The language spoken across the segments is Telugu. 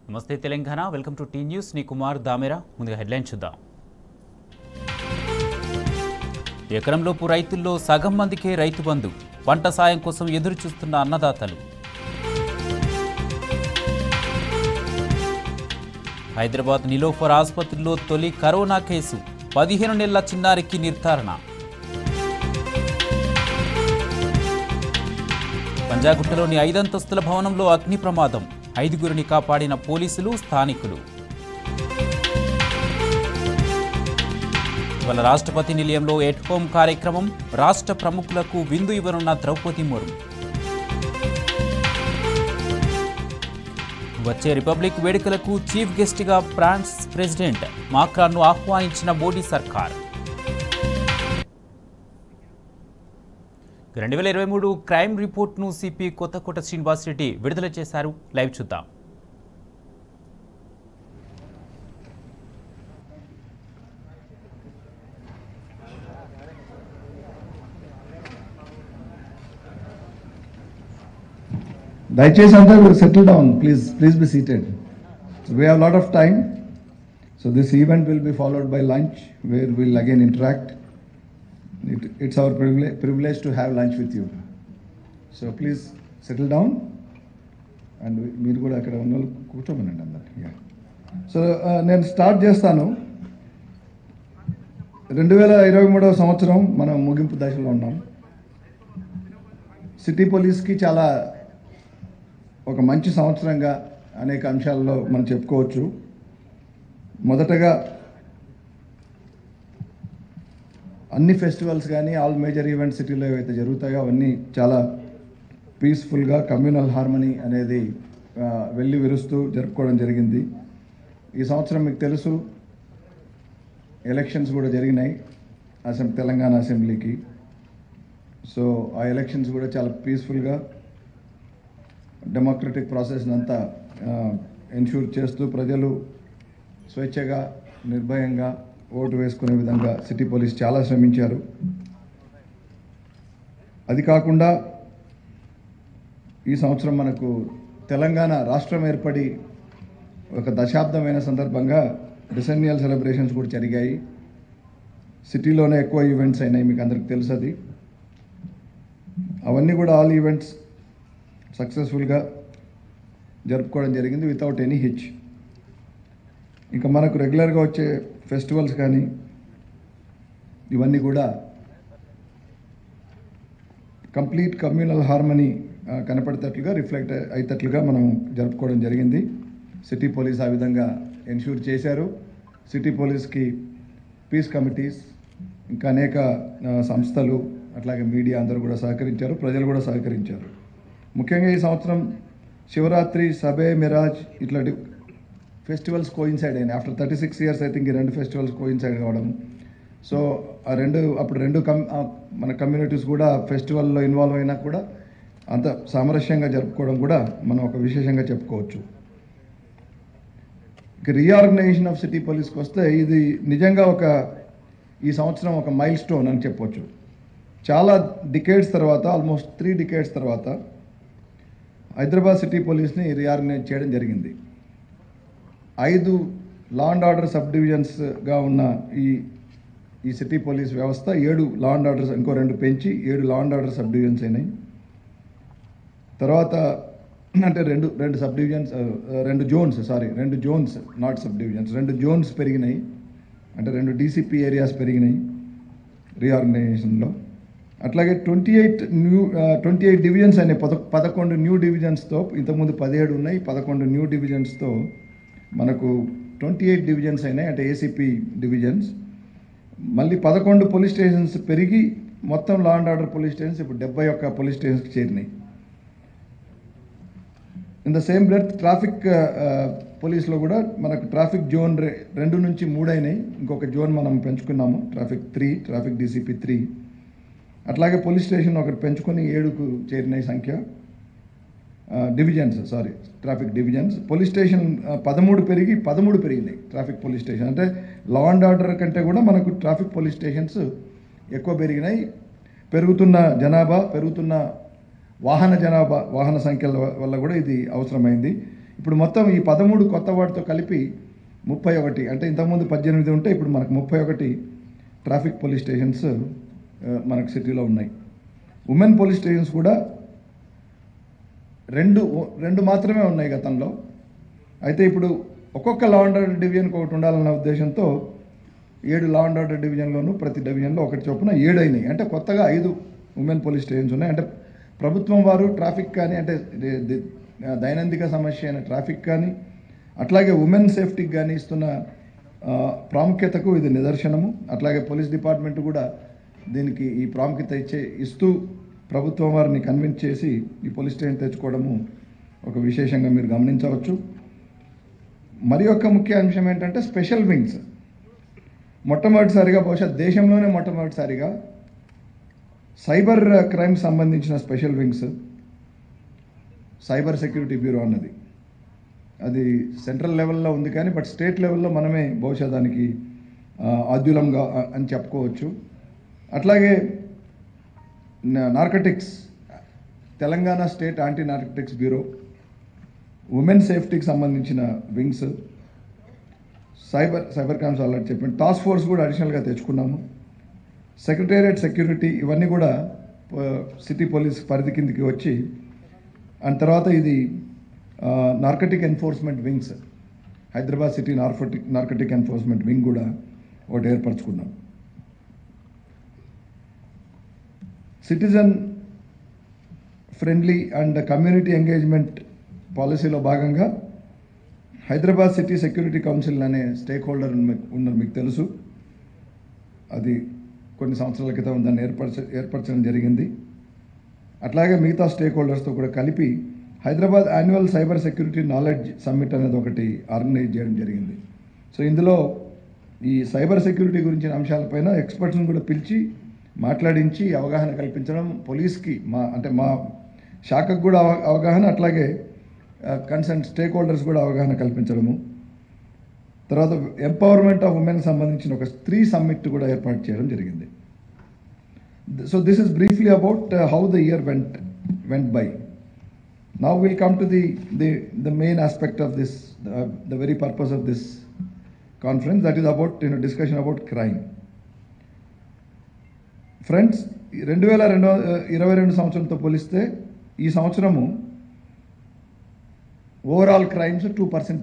నమస్తే Telangana welcome to T news నీ కుమార్ దామెరా ముందుగా హెడ్లైన్ చూద్దాం. ఎకరంలోపు రైతుల్లో సగం మందికే రైతు బంధు, పంట సాయం కోసం ఎదురు చూస్తున్న అన్నదాతలు. హైదరాబాద్ నిలోఫర్ ఆసుపత్రిలో తొలి కరోనా కేసు, 15 నెలల చిన్నారికి నిర్ధారణ. పంజాగుట్టలోని 5 అంతస్తుల భవనంలో అగ్ని ప్రమాదం, 5గురిని కాపాడిన పోలీసులు, స్థానికులు. ఇవాళ రాష్ట్రపతి నిలయంలో ఎట్ హోమ్ కార్యక్రమం, రాష్ట్ర ప్రముఖులకు విందు ఇవ్వనున్న ద్రౌపది ముర్ము. వచ్చే రిపబ్లిక్ వేడుకలకు చీఫ్ గెస్ట్గా ఫ్రాన్స్ ప్రెసిడెంట్ మాక్రాన్ను ఆహ్వానించిన మోడీ సర్కార్. 2023 క్రైమ్ రిపోర్ట్ను సిపి కొత్తకోట శ్రీనివాసరెడ్డి విడుదల చేశారు. లైవ్ చూద్దాం. దయచేసి అందరూ settle down, please be seated. So we have a lot of time. So this event will be followed by lunch where we'll again interact. It's our privilege to have lunch with you. So please settle down and మీరు కూడా అక్కడ ఉన్న వాళ్ళు కూర్చోమనండి అందరు. సో నేను స్టార్ట్ చేస్తాను. 2023 సంవత్సరం మనం ముగింపు దశలో ఉన్నాం. సిటీ పోలీస్కి చాలా ఒక మంచి సంవత్సరంగా అనేక అంశాల్లో మనం చెప్పుకోవచ్చు. మొదటగా అన్ని ఫెస్టివల్స్ కానీ ఆల్ మేజర్ ఈవెంట్స్ సిటీలో ఏవైతే జరుగుతాయో అవన్నీ చాలా పీస్ఫుల్గా కమ్యూనల్ హార్మనీ అనేది వెళ్ళి విరుస్తూ జరుపుకోవడం జరిగింది. ఈ సంవత్సరం మీకు తెలుసు ఎలక్షన్స్ కూడా జరిగినాయి తెలంగాణ అసెంబ్లీకి. సో ఆ ఎలక్షన్స్ కూడా చాలా పీస్ఫుల్గా డెమోక్రటిక్ ప్రాసెస్ని అంతా ఎన్ష్యూర్ చేస్తూ ప్రజలు స్వేచ్ఛగా నిర్భయంగా ఓటు వేసుకునే విధంగా సిటీ పోలీస్ చాలా శ్రమించారు. అది కాకుండా ఈ సంవత్సరం మనకు తెలంగాణ రాష్ట్రం ఏర్పడి ఒక దశాబ్దమైన సందర్భంగా డిసెన్నియల్ సెలబ్రేషన్స్ కూడా జరిగాయి. సిటీలోనే ఎక్కువ ఈవెంట్స్ అయినాయి, మీకు అందరికి తెలుసు అది. అవన్నీ కూడా ఆల్ ఈవెంట్స్ సక్సెస్ఫుల్గా జరుపుకోవడం జరిగింది వితౌట్ ఎనీ హిచ్. ఇంకా మనకు రెగ్యులర్గా వచ్చే ఫెస్టివల్స్ కానీ ఇవన్నీ కూడా కంప్లీట్ కమ్యూనల్ హార్మనీ కనపడేటట్లుగా రిఫ్లెక్ట్ అయ్యేటట్లుగా మనం జరుపుకోవడం జరిగింది. సిటీ పోలీస్ ఆ విధంగా ఎన్ష్యూర్ చేశారు. సిటీ పోలీస్కి పీస్ కమిటీస్ ఇంకా అనేక సంస్థలు అట్లాగే మీడియా అందరూ కూడా సహకరించారు, ప్రజలు కూడా సహకరించారు. ముఖ్యంగా ఈ సంవత్సరం శివరాత్రి, సబే మిరాజ్ ఇట్లాంటి ఫెస్టివల్స్ కోయిన్సైడ్ అయినాయి. ఆఫ్టర్ 36 years ఐ థింక్ ఈ 2 ఫెస్టివల్స్ కోయిన్సైడ్ కావడం. సో ఆ రెండు మన కమ్యూనిటీస్ కూడా ఫెస్టివల్లో ఇన్వాల్వ్ అయినా కూడా అంత సామరస్యంగా జరుపుకోవడం కూడా మనం ఒక విశేషంగా చెప్పుకోవచ్చు. ఇక రీఆర్గనైజేషన్ ఆఫ్ సిటీ పోలీస్కి వస్తే ఇది నిజంగా ఈ సంవత్సరం ఒక మైల్ స్టోన్ అని చెప్పవచ్చు. చాలా డికేడ్స్ తర్వాత, ఆల్మోస్ట్ 3 decades తర్వాత హైదరాబాద్ సిటీ పోలీస్ని రీఆర్గనైజ్ చేయడం జరిగింది. 5 లా అండ్ ఆర్డర్ సబ్ డివిజన్స్గా ఉన్న ఈ సిటీ పోలీస్ వ్యవస్థ 7 లా అండ్ ఆర్డర్స్, ఇంకో 2 పెంచి 7 law and order sub divisions అయినాయి. తర్వాత అంటే రెండు sub divisions, 2 zones not sub divisions, 2 zones పెరిగినాయి. అంటే 2 DCP ఏరియాస్ పెరిగినాయి రీఆర్గనైజేషన్లో. అట్లాగే 28 డివిజన్స్ అయినాయి. 11 న్యూ డివిజన్స్తో, ఇంతకుముందు 17 ఉన్నాయి, 11 న్యూ డివిజన్స్తో మనకు 28 డివిజన్స్ అయినాయి, అంటే ACP డివిజన్స్. మళ్ళీ 11 పోలీస్ స్టేషన్స్ పెరిగి మొత్తం law and order police stations ఇప్పుడు 71 పోలీస్ స్టేషన్స్కి చేరినాయి. In the same breath traffic పోలీస్లో కూడా మనకు ట్రాఫిక్ జోన్ 2 నుంచి 3 అయినాయి. ఇంకొక జోన్ మనం పెంచుకున్నాము, ట్రాఫిక్ DCP 3. అట్లాగే పోలీస్ స్టేషన్ ఒకటి పెంచుకొని 7కు చేరినాయి సంఖ్య. Traffic divisions. పోలీస్ స్టేషన్ 13 పెరిగి 13 పెరిగినాయి ట్రాఫిక్ పోలీస్ స్టేషన్. అంటే లా అండ్ ఆర్డర్ కంటే కూడా మనకు ట్రాఫిక్ పోలీస్ స్టేషన్స్ ఎక్కువ పెరిగినాయి. పెరుగుతున్న జనాభా, పెరుగుతున్న వాహన సంఖ్యల వల్ల కూడా ఇది అవసరమైంది. ఇప్పుడు మొత్తం ఈ 13 కొత్త వాటితో కలిపి 31, అంటే ఇంతకుముందు 18 ఉంటే ఇప్పుడు మనకు 31 ట్రాఫిక్ పోలీస్ స్టేషన్స్ మనకు సిటీలో ఉన్నాయి. ఉమెన్ పోలీస్ స్టేషన్స్ కూడా రెండు మాత్రమే ఉన్నాయి గతంలో. అయితే ఇప్పుడు ఒక్కొక్క లా అండ్ ఆర్డర్ డివిజన్కి ఒకటి ఉండాలన్న ఉద్దేశంతో 7 లా అండ్ ఆర్డర్ డివిజన్లోనూ ప్రతి డివిజన్లో ఒకటి చొప్పున 7 అయినాయి. అంటే కొత్తగా 5 ఉమెన్ పోలీస్ స్టేషన్స్ ఉన్నాయి. అంటే ప్రభుత్వం వారు ట్రాఫిక్ కానీ, అంటే దైనందిక సమస్య అయిన ట్రాఫిక్ కానీ, అట్లాగే ఉమెన్ సేఫ్టీకి కానీ ఇస్తున్న ప్రాముఖ్యతకు ఇది నిదర్శనము. అట్లాగే పోలీస్ డిపార్ట్మెంట్ కూడా దీనికి ఈ ప్రాముఖ్యత ఇస్తూ ప్రభుత్వం వారిని కన్విన్స్ చేసి ఈ పోలీస్ స్టేషన్ తెచ్చుకోవడము ఒక విశేషంగా మీరు గమనించవచ్చు. మరి ఒక ముఖ్య అంశం ఏంటంటే స్పెషల్ వింగ్స్. మొట్టమొదటిసారిగా, బహుశా దేశంలోనే మొట్టమొదటిసారిగా సైబర్ క్రైమ్ సంబంధించిన special wings, cyber security bureau అన్నది అది సెంట్రల్ లెవెల్లో ఉంది, కానీ బట్ స్టేట్ లెవెల్లో మనమే బహుశా దానికి ఆద్యులంగా అని చెప్పుకోవచ్చు. అట్లాగే narcotics, Telangana state anti narcotics bureau, women సేఫ్టీకి సంబంధించిన వింగ్స్, సైబర్ క్రైమ్స్ ఆల్రెడీ చెప్పండి, టాస్క్ ఫోర్స్ కూడా అడిషనల్గా తెచ్చుకున్నాము. సెక్రటేరియట్ సెక్యూరిటీ, ఇవన్నీ కూడా సిటీ పోలీస్ పరిధి కిందికి వచ్చి, అండ్ తర్వాత ఇది narcotic enforcement wings, Hyderabad city narcotic enforcement wing కూడా ఒకటి ఏర్పరచుకున్నాం. Citizen friendly and community engagement పాలసీలో భాగంగా హైదరాబాద్ సిటీ సెక్యూరిటీ కౌన్సిల్ అనే స్టేక్ హోల్డర్ ఉన్నారు, మీకు తెలుసు. అది కొన్ని సంవత్సరాల క్రితం దాన్ని ఏర్పరచడం జరిగింది. అట్లాగే మిగతా స్టేక్ హోల్డర్స్తో కూడా కలిపి Hyderabad annual cyber security knowledge summit అనేది ఒకటి ఆర్గనైజ్ చేయడం జరిగింది. సో ఇందులో ఈ సైబర్ సెక్యూరిటీ గురించిన అంశాలపైన ఎక్స్పర్ట్స్ని కూడా పిలిచి మాట్లాడించి అవగాహన కల్పించడం, పోలీస్కి మా శాఖకు కూడా అవగాహన, అట్లాగే కన్సర్న్ స్టేక్ హోల్డర్స్ కూడా అవగాహన కల్పించడము. తర్వాత ఎంపవర్మెంట్ ఆఫ్ ఉమెన్కి సంబంధించిన ఒక స్త్రీ సమ్మిట్ కూడా ఏర్పాటు చేయడం జరిగింది. So this is briefly about how the year went by. Now we'll come to the main aspect of this, the very purpose of this conference, that is about discussion about crime. Friends, 2022 సంవత్సరంతో పోలిస్తే ఈ సంవత్సరము ఓవరాల్ క్రైమ్స్ 2%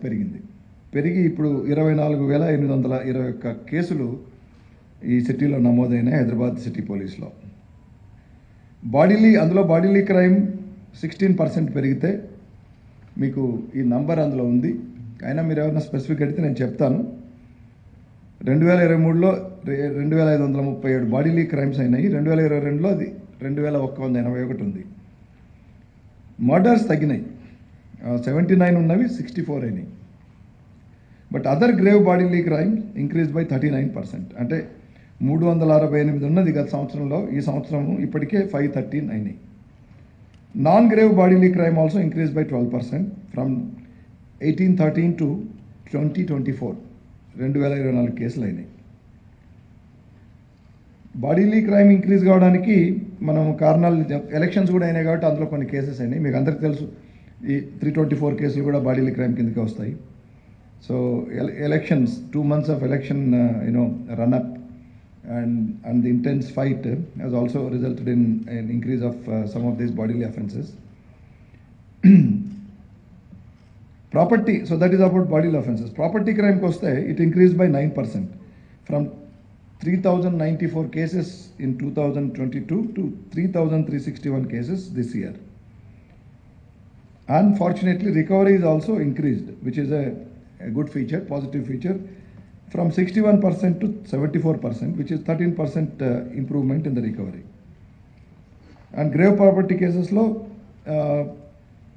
పెరిగి ఇప్పుడు 24,821 కేసులు ఈ సిటీలో నమోదైనాయి హైదరాబాద్ సిటీ పోలీస్లో. అందులో బాడీలీ క్రైమ్ 16% పెరిగితే, మీకు ఈ నంబర్ అందులో ఉంది, అయినా మీరు ఏమైనా స్పెసిఫిక్ అడిగితే నేను చెప్తాను. 2023లో 2,537 బాడీలీ క్రైమ్స్ అయినాయి. 2022లో అది 2,181 ఉంది. మర్డర్స్ తగ్గినాయి, 79 ఉన్నవి 64 అయినాయి. But other grave bodily crimes increase by 39%. అంటే 368 ఉన్నది గత సంవత్సరంలో, ఈ సంవత్సరము ఇప్పటికే 513 అయినాయి. Non-grave bodily crime also increased by 12% from 1813 to 2024. 2024 కేసులు అయినాయి. బాడీలీ క్రైమ్ ఇంక్రీజ్ కావడానికి మనం కారణాలు, ఎలక్షన్స్ కూడా అయినాయి కాబట్టి అందులో కొన్ని కేసెస్ అయినాయి. మీకు అందరికీ తెలుసు, ఈ 324 కేసులు కూడా బాడీలీ క్రైమ్ కిందకి వస్తాయి. So elections, 2 months of election run up and the intense fight has also resulted in an increase of some of these bodily offences. Property, so that is about bodily offences. Property crime koste, it increased by 9% from 3,094 cases in 2022 to 3,361 cases this year. Unfortunately, recovery is also increased, which is a good feature, positive feature, from 61% to 74%, which is 13% improvement in the recovery. And grave property cases low,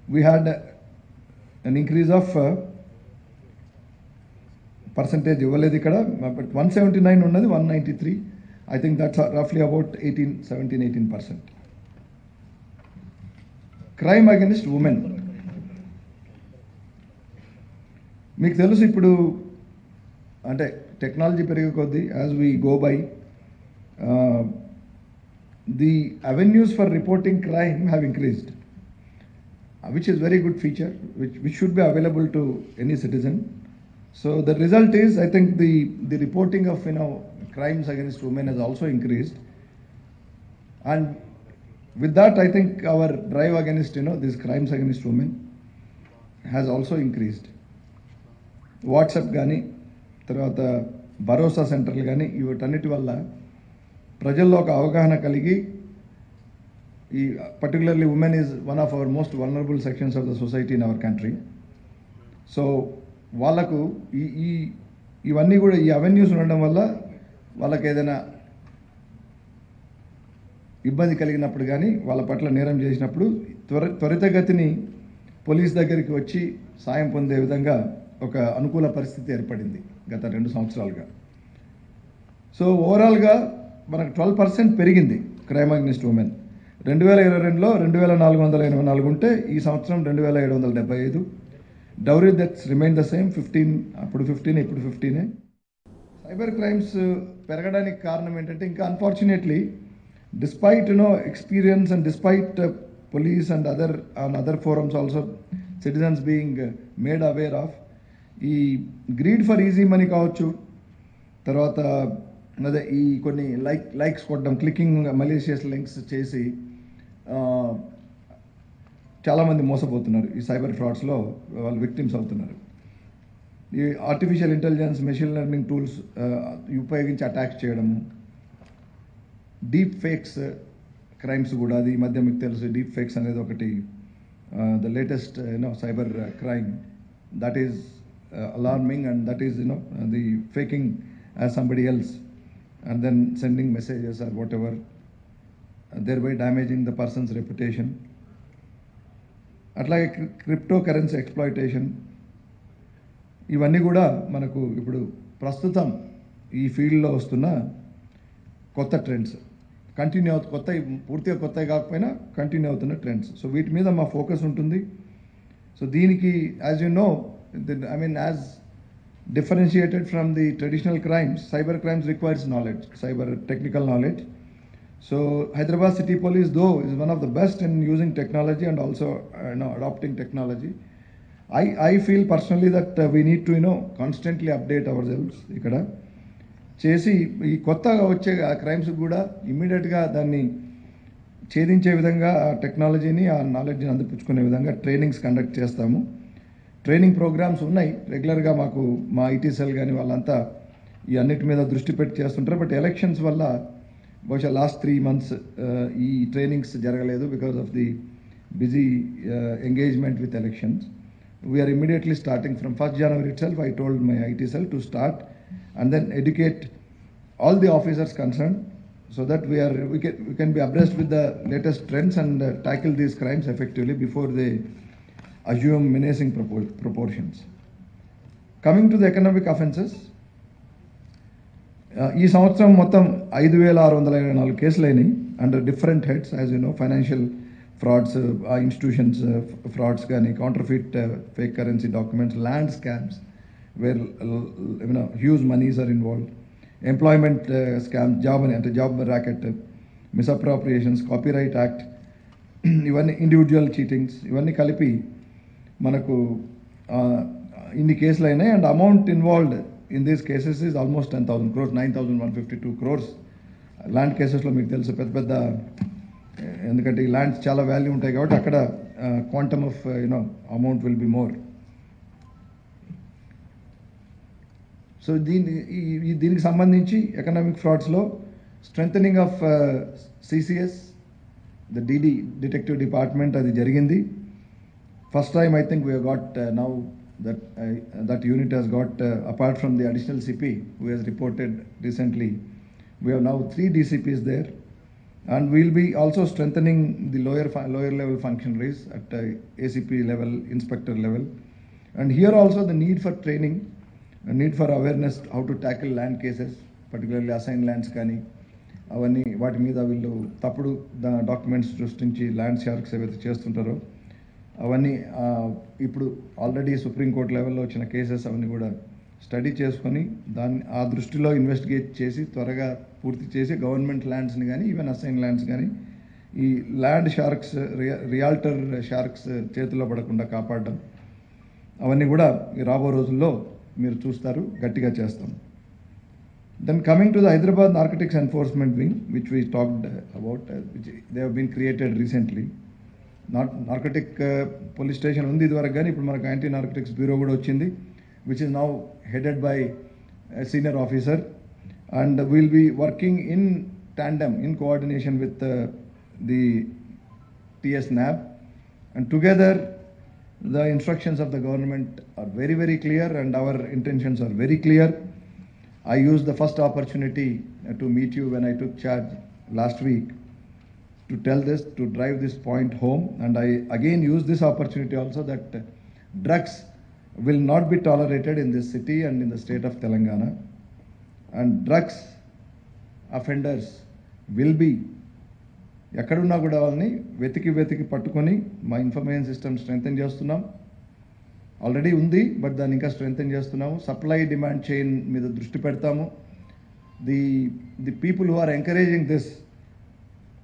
we had an increase of percentage ఇవ్వలేదు ఇక్కడ, but 179 ఉన్నది 193. I think that's roughly about 18%. Crime against women. మీకు తెలుసు, ఇప్పుడు అంటే టెక్నాలజీ పెరిగే కొద్దీ, as we go by, the avenues for reporting crime have increased. which is very good feature, which should be available to any citizen. So the result is, I think the reporting of crimes against women has also increased, and with that I think our drive against these crimes against women has also increased. WhatsApp కానీ తర్వాత భరోసా సెంటర్లు కానీ వీటన్నిటి వల్ల ప్రజల్లో ఒక అవగాహన కలిగి ఈ particularly women is one of our most vulnerable sections of the society in our country. So వాళ్ళకు ఇవన్నీ కూడా ఈ అవెన్యూస్ ఉండడం వల్ల వాళ్ళకి ఏదైనా ఇబ్బంది కలిగినప్పుడు కానీ వాళ్ళ పట్ల నేరం చేసినప్పుడు త్వరితగతిని పోలీస్ దగ్గరికి వచ్చి సాయం పొందే విధంగా ఒక అనుకూల పరిస్థితి ఏర్పడింది గత 2 సంవత్సరాలుగా. సో ఓవరాల్గా మనకు 12% పెరిగింది క్రైమ్ అగెన్స్ట్ ఉమెన్. 2022లో 2484 ఉంటే ఈ సంవత్సరం 2775. Dowry deaths remain the same, 15 అప్పుడు 15 ఇప్పుడు 15. సైబర్ క్రైమ్స్ పెరగడానికి కారణం ఏంటంటే ఇంకా unfortunately despite experience and despite police and other forums also citizens being made aware of ఈ గ్రీడ్ ఫర్ ఈజీ మనీ కావచ్చు, తర్వాత అదే ఈ కొన్ని లైక్స్ కొట్టడం, క్లికింగ్ మలీషియస్ లింక్స్ చేసి చాలామంది మోసపోతున్నారు. ఈ సైబర్ ఫ్రాడ్స్లో వాళ్ళు విక్టిమ్స్ అవుతున్నారు. ఈ artificial intelligence, machine learning tools ఉపయోగించి అటాక్స్ చేయడము, డీప్ ఫేక్స్ క్రైమ్స్ కూడా, అది ఈ మధ్య మీకు తెలుసు డీప్ ఫేక్స్ అనేది ఒకటి the latest cyber crime that is alarming, and that is the faking as somebody else and then sending messages or whatever, thereby damaging the person's reputation. అట్లాగే క్రిప్టోకరెన్సీ ఎక్స్ప్లాయిటేషన్, ఇవన్నీ కూడా మనకు ఇప్పుడు ప్రస్తుతం ఈ ఫీల్డ్లో వస్తున్న కొత్త ట్రెండ్స్, కంటిన్యూ పూర్తిగా కొత్తవి కాకపోయినా కంటిన్యూ అవుతున్న ట్రెండ్స్. సో వీటి మీద మా ఫోకస్ ఉంటుంది. సో దీనికి as you no, I mean, as differentiated from the traditional crimes, cyber crimes requires knowledge, cyber technical knowledge. So Hyderabad City Police, though, is one of the best in using technology and also adopting technology. I feel personally that we need to constantly update ourselves. ఇక్కడ చేసి ఈ కొత్తగా వచ్చే క్రైమ్స్ కూడా ఇమ్మీడియట్గా దాన్ని ఛేదించే విధంగా ఆ టెక్నాలజీని, ఆ నాలెడ్జ్ని అందిపుచ్చుకునే విధంగా ట్రైనింగ్స్ కండక్ట్ చేస్తాము. ట్రైనింగ్ ప్రోగ్రామ్స్ ఉన్నాయి రెగ్యులర్గా. మాకు మా ఐటీ సెల్ కానీ వాళ్ళంతా ఈ అన్నిటి మీద దృష్టి పెట్టి చేస్తుంటారు. బట్ ఎలక్షన్స్ వల్ల బహుశా లాస్ట్ 3 months ఈ ట్రైనింగ్స్ జరగలేదు because of the busy engagement with elections. We are immediately starting from 1st January itself. I told my IT cell to start and then educate all the officers concerned so that we can be abreast with the latest trends and tackle these crimes effectively before they assume menacing proportions. Coming to the economic offences, ఈ సంవత్సరం మొత్తం 5624 కేసులు అయినాయి under different heads. As you know, financial frauds, institutions frauds కానీ, counterfeit fake currency documents, land scams where huge moneys are involved, employment scam, job racket, misappropriations, copyright act, ఇవన్నీ ఇండివిజువల్ చీటింగ్స్, ఇవన్నీ కలిపి మనకు ఇన్ని కేసులు అయినాయి. And amount involved in these cases is almost 10,000 crores, 9,152 crores. Land కేసెస్లో మీకు తెలుసు పెద్ద ఎందుకంటే ఈ ల్యాండ్స్ చాలా వాల్యూ ఉంటాయి కాబట్టి అక్కడ quantum of amount will be more. So దీనికి సంబంధించి ఎకనామిక్ ఫ్రాడ్స్లో strengthening of CCS, the detective department, అది జరిగింది. First time I think we have got now that unit has got apart from the additional CP who has reported recently, we have now 3 DCPs there, and we will be also strengthening the lower level functionaries at ACP level, inspector level, and here also the need for training, need for awareness how to tackle land cases, particularly assigned lands కానీ అవన్నీ వాటి మీద వీళ్ళు తప్పుడు డాక్యుమెంట్స్ సృష్టించి ల్యాండ్ షార్క్స్ ఏవైతే చేస్తుంటారో అవన్నీ ఇప్పుడు ఆల్రెడీ సుప్రీంకోర్టు లెవెల్లో వచ్చిన కేసెస్ అవన్నీ కూడా స్టడీ చేసుకొని ఆ దృష్టిలో ఇన్వెస్టిగేట్ చేసి త్వరగా పూర్తి చేసి గవర్నమెంట్ ల్యాండ్స్ని కానీ ఈవెన్ అసైన్ ల్యాండ్స్ కానీ ఈ ల్యాండ్ షార్క్స్, రియాల్టర్ షార్క్స్ చేతిలో పడకుండా కాపాడడం, అవన్నీ కూడా ఈ రాబో రోజుల్లో మీరు చూస్తారు, గట్టిగా చేస్తాం. Then coming to the Hyderabad Narcotics Enforcement Wing, which we talked about, which they have been created recently. Narcotic police station undi idvaraku gaani ippudu manaku anti narcotics bureau kuda vachindi, which is now headed by a senior officer, and we will be working in tandem, in coordination with the TS NAB, and together the instructions of the government are very, very clear and our intentions are very clear. I used the first opportunity to meet you when I took charge last week to tell this, to drive this point home, and I again use this opportunity also that drugs will not be tolerated in this city and in the state of Telangana, and drugs offenders will be ఎక్కడున్నా కూడా వాళ్ళని వెతికి పట్టుకొని మా ఇన్ఫర్మేషన్ సిస్టమ్ స్ట్రెంగ్తెన్ చేస్తున్నాం. ఆల్రెడీ ఉంది, బట్ దాన్ని ఇంకా స్ట్రెంగ్తెన్ చేస్తున్నాము. సప్లై డిమాండ్ చైన్ మీద దృష్టి పెడతాము. The people who are encouraging this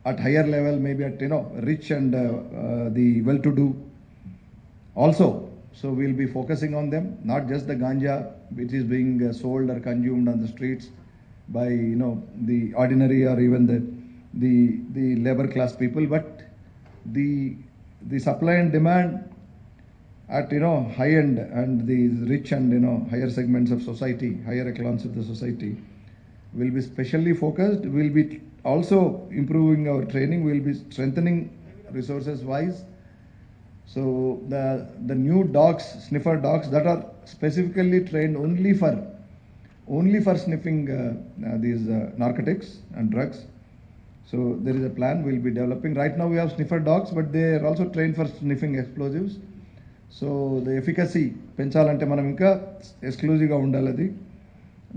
at higher level, maybe at rich and the well-to-do also. So we'll be focusing on them, not just the ganja which is being sold or consumed on the streets by the ordinary or even the labor class people, but the supply and demand at high end and the rich and higher segments of society, higher echelons of the society will be specially focused. We'll be also improving our training. We'll be strengthening resources wise. So the new dogs, sniffer dogs that are specifically trained only for sniffing these narcotics and drugs. So there is a plan we'll be developing. Right now we have sniffer dogs, but they are also trained for sniffing explosives. So the efficacy పెంచాలంటే మనం ఇంకా ఎక్స్క్లూజివ్గా ఉండాలి. అది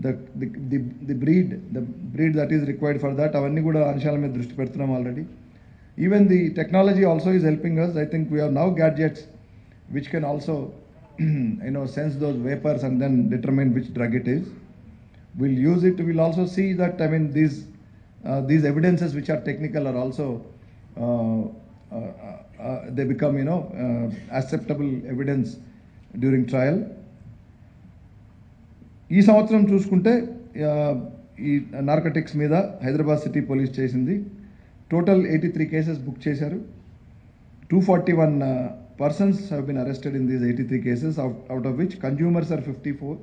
the breed that is required for that, అవన్నీ కూడా అంశాల మీద దృష్టి పెడుతున్నాం already. Even the technology also is helping us. I think we have now gadgets which can also sense those vapors and then determine which drug it is. We'll use it. We'll also see that these evidences which are technical are also they become acceptable evidence during trial. ఈ సంవత్సరం చూసుకుంటే ఈ నార్కటిక్స్ మీద హైదరాబాద్ సిటీ పోలీస్ చేసింది టోటల్ 83 కేసెస్ బుక్ చేశారు. 241 persons have been arrested in these 83 cases, out of which consumers are 54,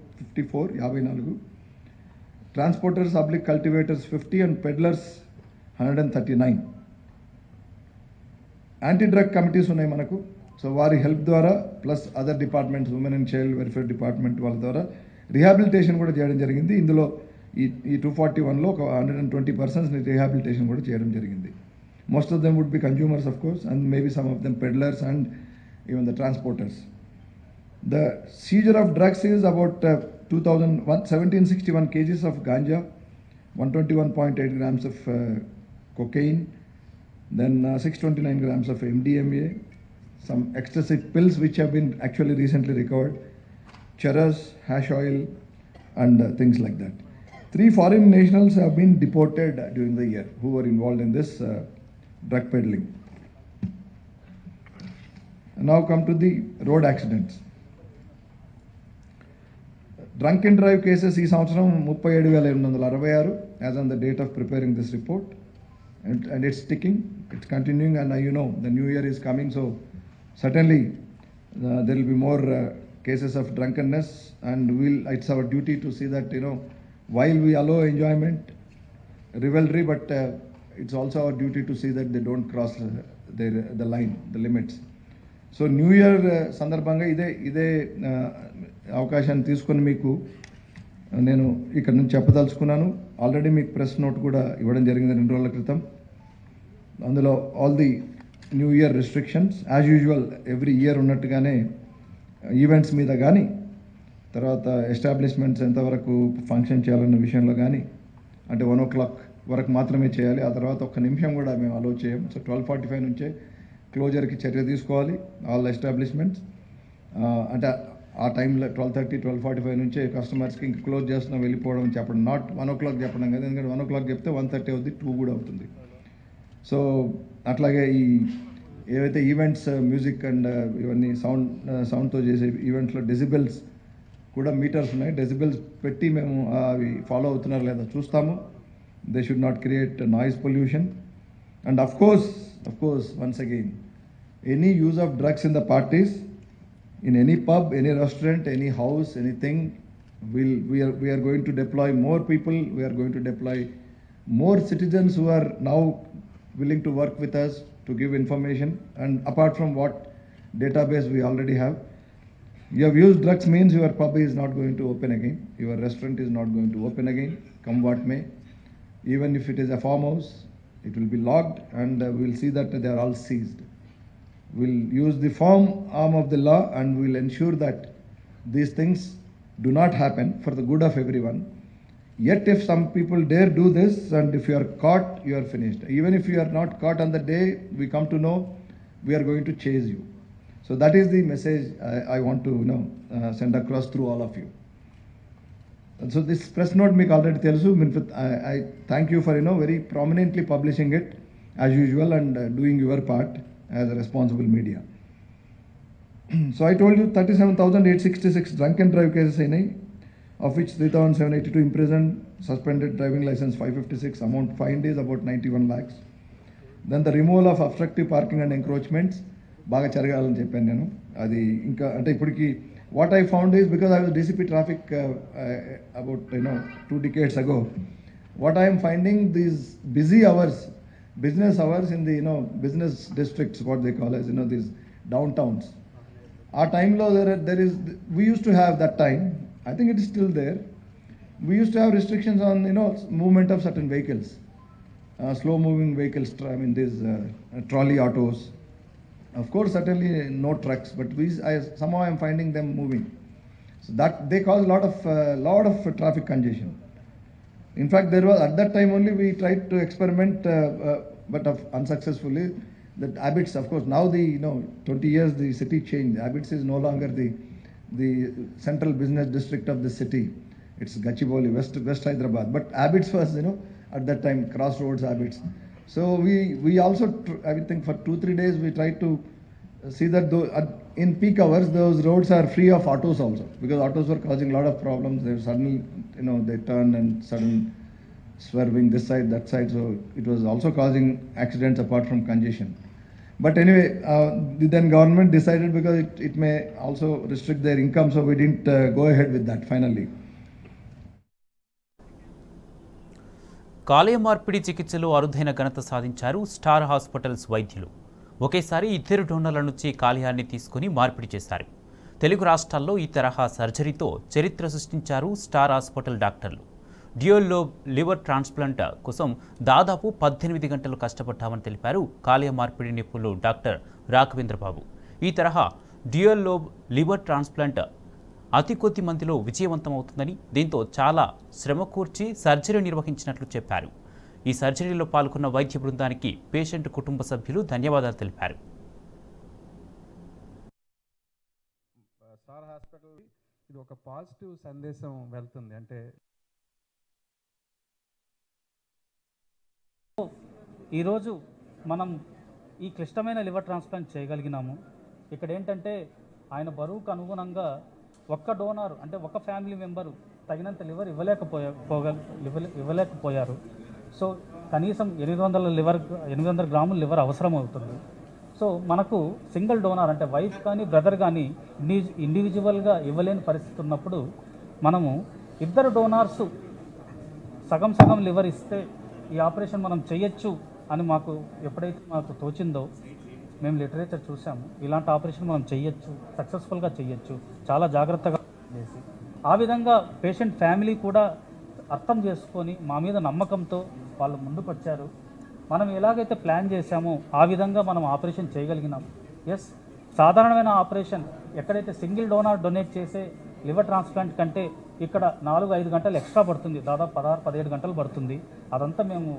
transporters, public cultivators 50, and peddlers 139. Anti-drug committees ఉన్నాయి మనకు. సో వారి హెల్ప్ ద్వారా plus other departments, women and child welfare department వాళ్ళ ద్వారా రీహాబిలిటేషన్ కూడా చేయడం జరిగింది. ఇందులో ఈ 241లో ఒక 120 personsని రీహాబిలిటేషన్ కూడా చేయడం జరిగింది. Most of them would be consumers of course, and maybe some of them peddlers and even the transporters. The seizure of drugs is about 1761 kgs of ganja, 121.8 grams of cocaine, then 629 grams of MDMA, some excessive pills which have been actually recently recovered, charas, hash oil, and things like that. 3 foreign nationals have been deported during the year who were involved in this drug peddling. And now come to the road accidents. Drunk and drive cases ఈ సంవత్సరం 37,866 as on the date of preparing this report, and it's ticking, it's continuing, and the new year is coming, so certainly there will be more cases of drunkenness, and it's our duty to see that while we allow enjoyment, revelry, but it's also our duty to see that they don't cross the line, the limits. So new year సందర్భంగా ఇదే అవకాశాన్ని తీసుకొని మీకు నేను ఇక్కడ నుంచి చెప్పదలుచుకున్నాను. ఆల్రెడీ మీకు ప్రెస్ నోట్ కూడా ఇవ్వడం జరిగింది 2 రోజుల క్రితం. అందులో all the new year restrictions as usual every year ఉన్నట్టుగానే ఈవెంట్స్ మీద కానీ, తర్వాత ఎస్టాబ్లిష్మెంట్స్ ఎంతవరకు ఫంక్షన్ చేయాలన్న విషయంలో కానీ, అంటే 1 o'clock వరకు మాత్రమే చేయాలి, ఆ తర్వాత 1 నిమిషం కూడా మేము అలో చేయం. సో 12:45 నుంచే క్లోజర్కి చర్య తీసుకోవాలి ఆల్ ఎస్టాబ్లిష్మెంట్స్. అంటే ఆ టైంలో 12:30, 12:45 నుంచే కస్టమర్స్కి ఇంక క్లోజ్ చేస్తున్నాం వెళ్ళిపోవడం చెప్పడం, నాట్ 1 o'clock చెప్పడం కదా, ఎందుకంటే 1 o'clock చెప్తే 1:30 అవుతుంది, 2 కూడా అవుతుంది. సో అట్లాగే ఈ ఏవైతే ఈవెంట్స్ మ్యూజిక్ అండ్ ఇవన్నీ సౌండ్తో చేసే ఈవెంట్స్లో డెసిబెల్స్ కూడా మీటర్స్ ఉన్నాయి. డెసిబెల్స్ పెట్టి మేము అవి ఫాలో అవుతున్నారో లేదా చూస్తాము. They should not create noise pollution. And of course once again any use of drugs in the parties, in any pub, any restaurant, any house, anything, we are going to deploy more people. We are going to deploy more citizens who are now willing to work with us to give information. And apart from what database we already have, you have used drugs means your pub is not going to open again, your restaurant is not going to open again, come what may. Even if it is a farmhouse, it will be locked, and we will see that they are all seized. We'll use the firm arm of the law, and we'll ensure that these things do not happen for the good of everyone. Yet if some people dare do this, and if you are caught, you are finished. Even if you are not caught on the day we come to know, we are going to chase you. So that is the message I want to send across through all of you. And so this press note meeku already telusu. I thank you for very prominently publishing it as usual, and doing your part as a responsible media. So I told you 37,866 drunk and drive cases అయినాయి, of which 3,782 imprisoned, suspended driving license 556, amount fined is about 91 lakhs. Then the removal of obstructive parking and encroachments బాగా జరగాలని చెప్పాను నేను. అది ఇంకా అంటే ఇప్పటికి what I found is, because I was DCP traffic about 2 decades ago, what I am finding, these busy hours, business hours in the business districts, what they call as these downtowns, our time lo there is, we used to have that time, I think it is still there, we used to have restrictions on movement of certain vehicles, slow moving vehicles, I mean these trolley autos, of course certainly no trucks, but somehow I am finding them moving, so that they cause lot of traffic congestion. In fact, there was at that time only we tried to experiment, but unsuccessfully. That Abbots, of course, now the 20 years the city changed. Abbots is no longer the central business district of the city. It's Gachibowli, West Hyderabad. But Abbots was at that time crossroads Abbots. So we also I think for 2-3 days we tried to see that in peak hours those roads are free of autos also, because autos were causing a lot of problems. They suddenly they turn and sudden swerving this side that side, so it was also causing accidents apart from congestion. But anyway, then government decided, because it may also restrict their income, so we didn't go ahead with that finally. కాలేయ మార్పిడి చికిత్సలో అరుదైన ఘనత సాధించారు స్టార్ హాస్పిటల్స్ వైద్యులు. ఒకేసారి 2 డోనర్ల నుంచి కాలేయాన్ని తీసుకుని మార్పిడి చేశారు. తెలుగు రాష్ట్రాల్లో ఈ తరహా సర్జరీతో చరిత్ర సృష్టించారు స్టార్ హాస్పిటల్ డాక్టర్లు. డ్యూయల్ లోబ్ లివర్ ట్రాన్స్ప్లాంట్ కోసం దాదాపు 18 గంటలు కష్టపడ్డామని తెలిపారు కాలేయ మార్పిడి నిపుణులు డాక్టర్ రాఘవేంద్రబాబు. ఈ తరహా డ్యూయల్ లోబ్ లివర్ ట్రాన్స్ప్లాంట్ అతి కొద్ది మందిలో విజయవంతమవుతుందని, దీంతో చాలా శ్రమ కూర్చి సర్జరీ నిర్వహించినట్లు చెప్పారు. ఈ సర్జరీలో పాల్గొన్న వైద్య బృందానికి పేషెంట్ కుటుంబ సభ్యులు ధన్యవాదాలు తెలిపారు. స్టార్ హాస్పిటల్ ఇది ఒక పాజిటివ్ సందేశం వెళ్తుంది. అంటే ఈరోజు మనం ఈ క్లిష్టమైన లివర్ ట్రాన్స్ప్లాంట్ చేయగలిగినాము. ఇక్కడ ఏంటంటే ఆయన బరువుకు అనుగుణంగా ఒక్క డోనార్ అంటే ఒక ఫ్యామిలీ మెంబరు తగినంత లివర్ ఇవ్వలేకపోయారు. సో కనీసం 800 గ్రాముల లివర్ అవసరం అవుతుంది. సో మనకు సింగిల్ డోనార్ అంటే వైఫ్ కానీ బ్రదర్ కానీ ఇండివిజువల్గా ఇవ్వలేని పరిస్థితి ఉన్నప్పుడు మనము 2 డోనార్స్ సగం లివర్ ఇస్తే ఈ ఆపరేషన్ మనం చేయొచ్చు అని ఎప్పుడైతే మాకు తోచిందో, మేము లిటరేచర్ చూసాము, ఇలాంటి ఆపరేషన్ మనం చేయొచ్చు, సక్సెస్ఫుల్గా చేయొచ్చు, చాలా జాగ్రత్తగా చేసి ఆ విధంగా పేషెంట్ ఫ్యామిలీ కూడా అర్థం చేసుకొని మా మీద నమ్మకంతో వాళ్ళు ముందుకు వచ్చారు. మనం ఎలాగైతే ప్లాన్ చేశామో ఆ విధంగా మనం ఆపరేషన్ చేయగలిగినాం. ఎస్, సాధారణమైన ఆపరేషన్ ఎక్కడైతే సింగిల్ డోనార్ డొనేట్ చేసే లివర్ ట్రాన్స్ప్లాంట్ కంటే ఇక్కడ 4-5 గంటలు ఎక్స్ట్రా పడుతుంది, దాదాపు 16-17 గంటలు పడుతుంది. అదంతా మేము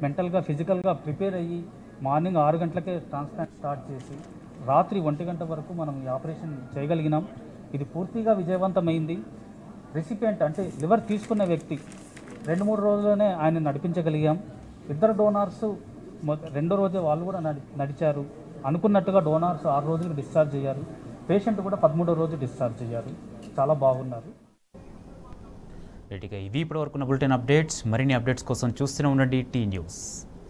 మెంటల్గా ఫిజికల్గా ప్రిపేర్ అయ్యి మార్నింగ్ 6 గంటలకే ట్రాన్స్ప్లాంట్ స్టార్ట్ చేసి రాత్రి 1 గంట వరకు మనం ఈ ఆపరేషన్ చేయగలిగినాం. ఇది పూర్తిగా విజయవంతమైంది. రెసిపియంట్ అంటే లివర్ తీసుకున్న వ్యక్తి 2-3 రోజుల్లోనే ఆయన నడిపించగలిగాం. 2 డోనార్స్ రెండో రోజే వాళ్ళు కూడా నడిచారు. అనుకున్నట్టుగా డోనార్స్ 6 రోజులకు డిశ్చార్జ్ అయ్యారు. పేషెంట్ కూడా 13వ రోజు డిశ్చార్జ్ అయ్యారు. చాలా బాగున్నారు. ఇవి ఇప్పటివరకు ఉన్న బులెటిన్ అప్డేట్స్. మరిన్ని అప్డేట్స్ కోసం చూస్తూనే ఉండండి టీ న్యూస్.